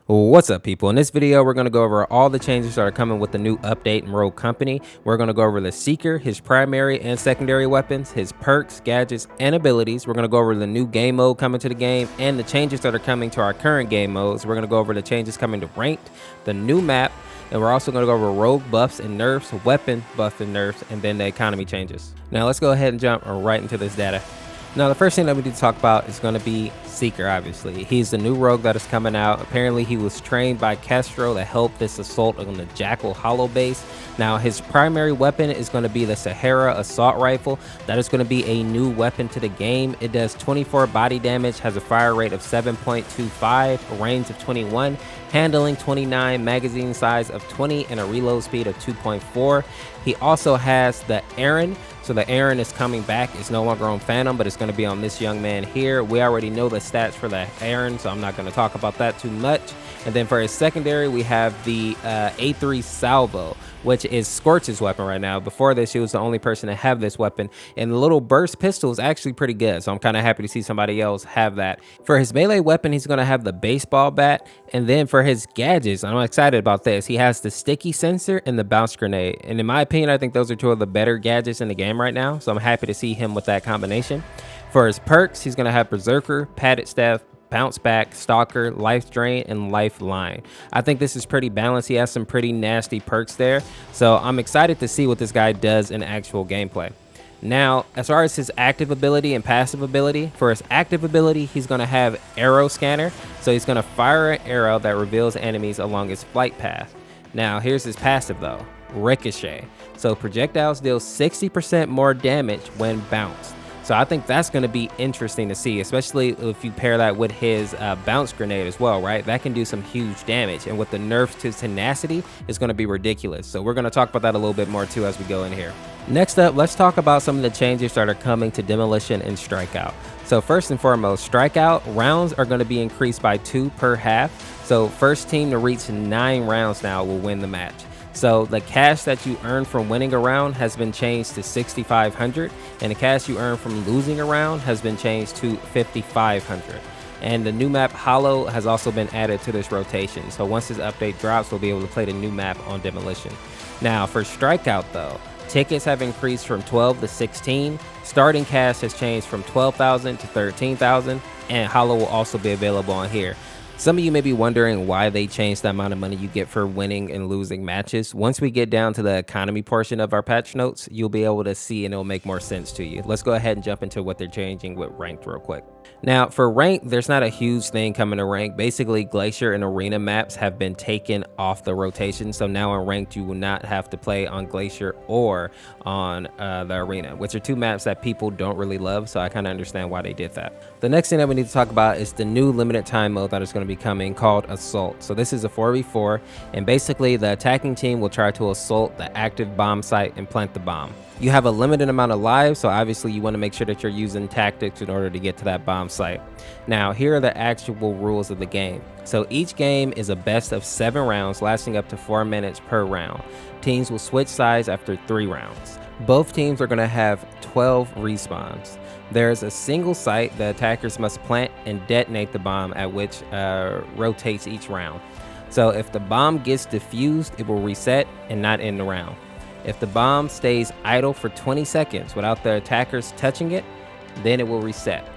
What's up, people? In this video, we're going to go over all the changes that are coming with the new update in Rogue Company. We're going to go over the Seeker, his primary and secondary weapons, his perks, gadgets, and abilities. We're going to go over the new game mode coming to the game and the changes that are coming to our current game modes. We're going to go over the changes coming to ranked, the new map, and we're also going to go over rogue buffs and nerfs, weapon buffs and nerfs, and then the economy changes. Now, let's go ahead and jump right into this data. Now, the first thing that we need to talk about is going to be Seeker, obviously. He's the new rogue that is coming out. Apparently, he was trained by Castro to help this assault on the Jackal Hollow base. Now, his primary weapon is going to be the Sahara Assault Rifle. That is going to be a new weapon to the game. It does 24 body damage, has a fire rate of 7.25, a range of 21, handling 29, magazine size of 20, and a reload speed of 2.4. He also has the Aaron. So the Aaron is coming back. It's no longer on Phantom, but it's going to be on this young man here. We already know the stats for the Aaron, so I'm not going to talk about that too much. And then for his secondary, we have the A3 Salvo, which is Scorch's weapon right now. Before this, he was the only person to have this weapon. And the little burst pistol is actually pretty good, so I'm kind of happy to see somebody else have that. For his melee weapon, he's going to have the baseball bat. And then for his gadgets, I'm excited about this. He has the sticky sensor and the bounce grenade. And in my opinion, I think those are two of the better gadgets in the game right now. So I'm happy to see him with that combination. For his perks, he's going to have Berserker, Padded Staff, Bounce Back, Stalker, Life Drain, and Lifeline. I think this is pretty balanced. He has some pretty nasty perks there. So I'm excited to see what this guy does in actual gameplay. Now, as far as his active ability and passive ability, for his active ability, he's going to have Arrow Scanner. So he's going to fire an arrow that reveals enemies along his flight path. Now, here's his passive though, Ricochet. So projectiles deal 60% more damage when bounced. So I think that's going to be interesting to see, especially if you pair that with his bounce grenade as well, right? That can do some huge damage. And with the nerfs to tenacity, it's going to be ridiculous. So we're going to talk about that a little bit more too as we go in here. Next up, let's talk about some of the changes that are coming to Demolition and Strikeout. So first and foremost, Strikeout rounds are going to be increased by 2 per half. So first team to reach 9 rounds now will win the match. So the cash that you earn from winning a round has been changed to 6,500, and the cash you earn from losing a round has been changed to 5,500. And the new map Hollow has also been added to this rotation. So once this update drops, we'll be able to play the new map on Demolition. Now for Strikeout though, tickets have increased from 12 to 16. Starting cash has changed from 12,000 to 13,000, and Hollow will also be available on here. Some of you may be wondering why they changed the amount of money you get for winning and losing matches. Once we get down to the economy portion of our patch notes, you'll be able to see and it'll make more sense to you. Let's go ahead and jump into what they're changing with ranked real quick. Now for ranked, there's not a huge thing coming to ranked. Basically, Glacier and Arena maps have been taken off the rotation. So now in ranked, you will not have to play on Glacier or on the Arena, which are two maps that people don't really love. So I kind of understand why they did that. The next thing that we need to talk about is the new limited time mode that is going to be coming called Assault. So this is a 4v4, and basically the attacking team will try to assault the active bomb site and plant the bomb. You have a limited amount of lives, so obviously you want to make sure that you're using tactics in order to get to that bomb site. Now, here are the actual rules of the game. So each game is a best of 7 rounds lasting up to 4 minutes per round. Teams will switch sides after 3 rounds. Both teams are going to have 12 respawns. There's a single site the attackers must plant and detonate the bomb, at which rotates each round. So if the bomb gets defused, it will reset and not end the round. If the bomb stays idle for 20 seconds without the attackers touching it, then it will reset.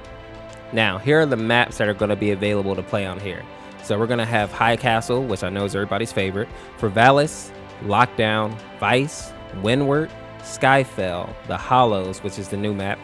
Now, here are the maps that are going to be available to play on here. So we're going to have High Castle, which I know is everybody's favorite, Forvalis, Lockdown, Vice, Windward, Skyfell, the Hollows, which is the new map,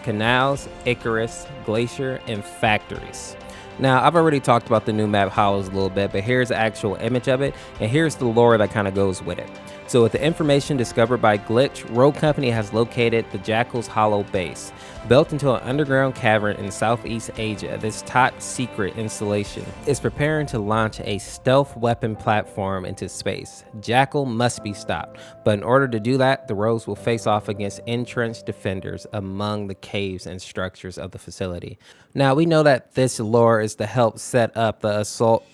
Canals, Icarus, Glacier, and Factories. Now, I've already talked about the new map Hollows a little bit, but here's the actual image of it, and here's the lore that kind of goes with it. So with the information discovered by Glitch, Rogue Company has located the Jackal's Hollow base. Built into an underground cavern in Southeast Asia, this top secret installation is preparing to launch a stealth weapon platform into space. Jackal must be stopped, but in order to do that, the rogues will face off against entrenched defenders among the caves and structures of the facility. Now, we know that this lore is to help set up the Assault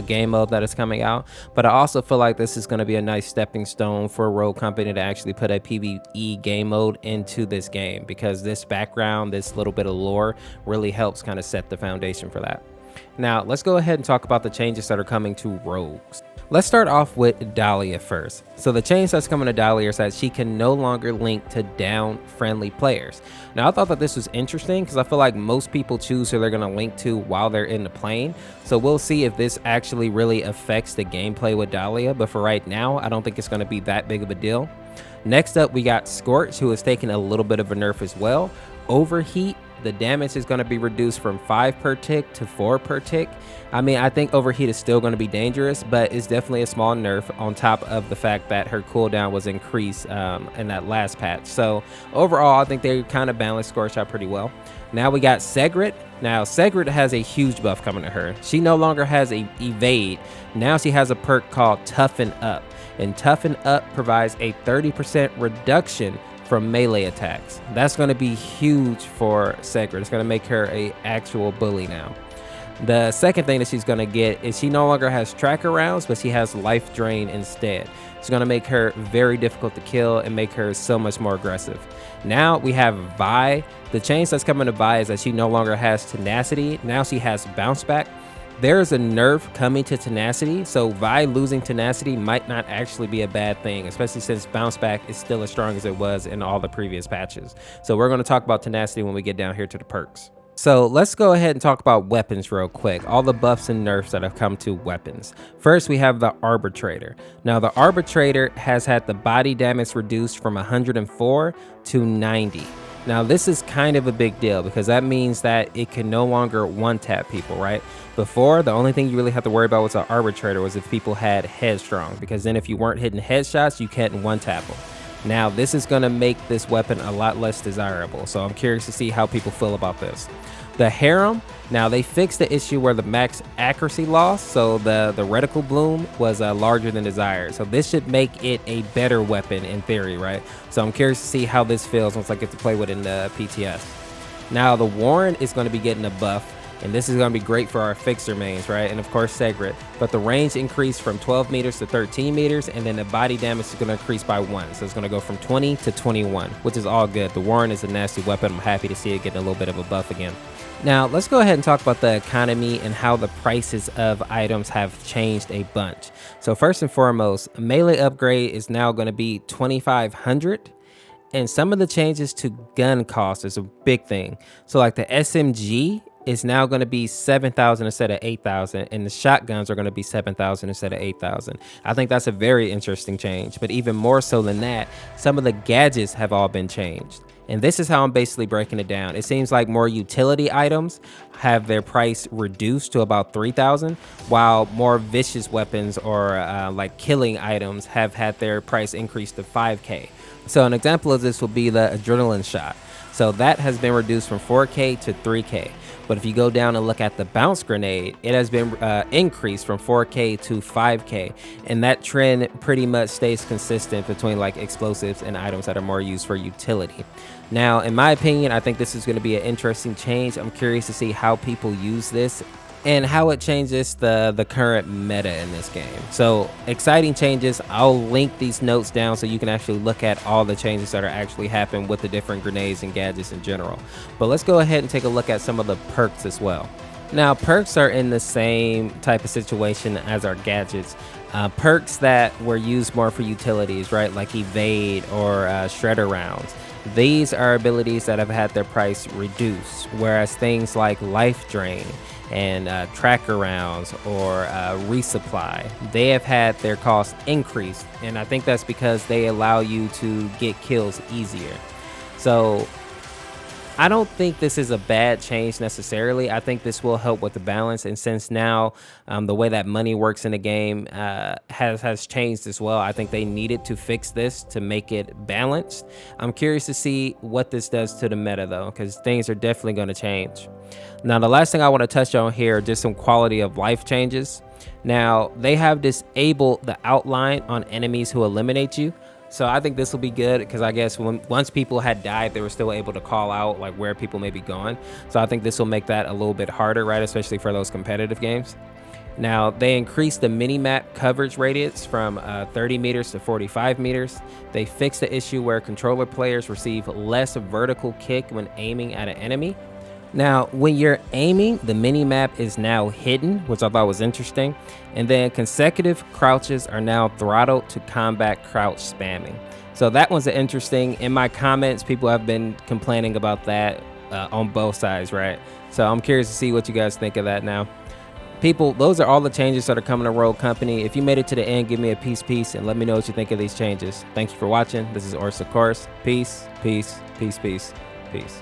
game mode that is coming out, but I also feel like this is going to be a nice stepping stone for Rogue Company to actually put a PvE game mode into this game, because this background, this little bit of lore really helps kind of set the foundation for that. Now, let's go ahead and talk about the changes that are coming to rogues. Let's start off with Dahlia first. So the change that's coming to Dahlia is that she can no longer link to down friendly players. Now I thought that this was interesting because I feel like most people choose who they're going to link to while they're in the plane. So we'll see if this actually really affects the gameplay with Dahlia, but for right now, I don't think it's going to be that big of a deal. Next up, we got Scorch, who is taking a little bit of a nerf as well. Overheat, the damage is going to be reduced from 5 per tick to 4 per tick. I mean, I think Overheat is still going to be dangerous, but it's definitely a small nerf on top of the fact that her cooldown was increased in that last patch. So overall, I think they kind of balanced Scorch out pretty well. Now we got Segret. Now Segret has a huge buff coming to her. She no longer has a evade. Now she has a perk called Toughen Up. And Toughen Up provides a 30% reduction from melee attacks. That's going to be huge for Segret. It's going to make her a actual bully now. The second thing that she's going to get is she no longer has tracker rounds, but she has life drain instead. It's going to make her very difficult to kill and make her so much more aggressive. Now we have Vi. The change that's coming to Vi is that she no longer has tenacity. Now she has bounce back. There's a nerf coming to tenacity, so Vi losing tenacity might not actually be a bad thing, especially since bounce back is still as strong as it was in all the previous patches. So we're going to talk about tenacity when we get down here to the perks. So let's go ahead and talk about weapons real quick, all the buffs and nerfs that have come to weapons. First, we have the Arbitrator. Now the Arbitrator has had the body damage reduced from 104 to 90. Now this is kind of a big deal because that means that it can no longer one-tap people, right? Before, the only thing you really have to worry about with an Arbitrator was if people had Headstrong, because then if you weren't hitting headshots, you can't one-tap them. Now this is going to make this weapon a lot less desirable, so I'm curious to see how people feel about this. The Harem, now they fixed the issue where the max accuracy lost, so the reticle bloom was larger than desired. So this should make it a better weapon in theory, right? So I'm curious to see how this feels once I get to play with it in the PTS. Now the Warren is going to be getting a buff, and this is going to be great for our fixer mains, right? And of course Segret, but the range increased from 12 meters to 13 meters, and then the body damage is going to increase by 1. So it's going to go from 20 to 21, which is all good. The Warren is a nasty weapon. I'm happy to see it getting a little bit of a buff again. Now let's go ahead and talk about the economy and how the prices of items have changed a bunch. So first and foremost, a melee upgrade is now going to be 2,500. And some of the changes to gun cost is a big thing. So like the SMG is now going to be 7,000 instead of 8,000, and the shotguns are going to be 7,000 instead of 8,000. I think that's a very interesting change, but even more so than that, some of the gadgets have all been changed. And this is how I'm basically breaking it down. It seems like more utility items have their price reduced to about 3,000, while more vicious weapons or like killing items have had their price increased to 5K. So an example of this will be the adrenaline shot. So that has been reduced from 4K to 3K. But if you go down and look at the bounce grenade, it has been increased from 4K to 5K. And that trend pretty much stays consistent between like explosives and items that are more used for utility. Now, in my opinion, I think this is going to be an interesting change. I'm curious to see how people use this and how it changes the current meta in this game. So exciting changes. I'll link these notes down so you can actually look at all the changes that are actually happening with the different grenades and gadgets in general. But let's go ahead and take a look at some of the perks as well. Now perks are in the same type of situation as our gadgets. Perks that were used more for utilities, right? Like evade or shredder rounds. These are abilities that have had their price reduced, whereas things like life drain and tracker rounds or resupply, they have had their cost increased, and I think that's because they allow you to get kills easier. So I don't think this is a bad change necessarily. I think this will help with the balance, and since now the way that money works in the game has changed as well, I think they needed to fix this to make it balanced. I'm curious to see what this does to the meta though, because things are definitely going to change. Now the last thing I want to touch on here are just some quality of life changes. Now they have disabled the outline on enemies who eliminate you. So I think this will be good because I guess once people had died, they were still able to call out like where people may be going. So I think this will make that a little bit harder, right? Especially for those competitive games. Now they increased the mini-map coverage radius from 30 meters to 45 meters. They fixed the issue where controller players receive less vertical kick when aiming at an enemy. Now, when you're aiming, the mini map is now hidden, which I thought was interesting. And then consecutive crouches are now throttled to combat crouch spamming. So that one's interesting. In my comments, people have been complaining about that on both sides, right? So I'm curious to see what you guys think of that now. People, those are all the changes that are coming to Rogue Company. If you made it to the end, give me a peace, and let me know what you think of these changes. Thanks for watching. This is Orsa Course. Peace, peace, peace, peace, peace.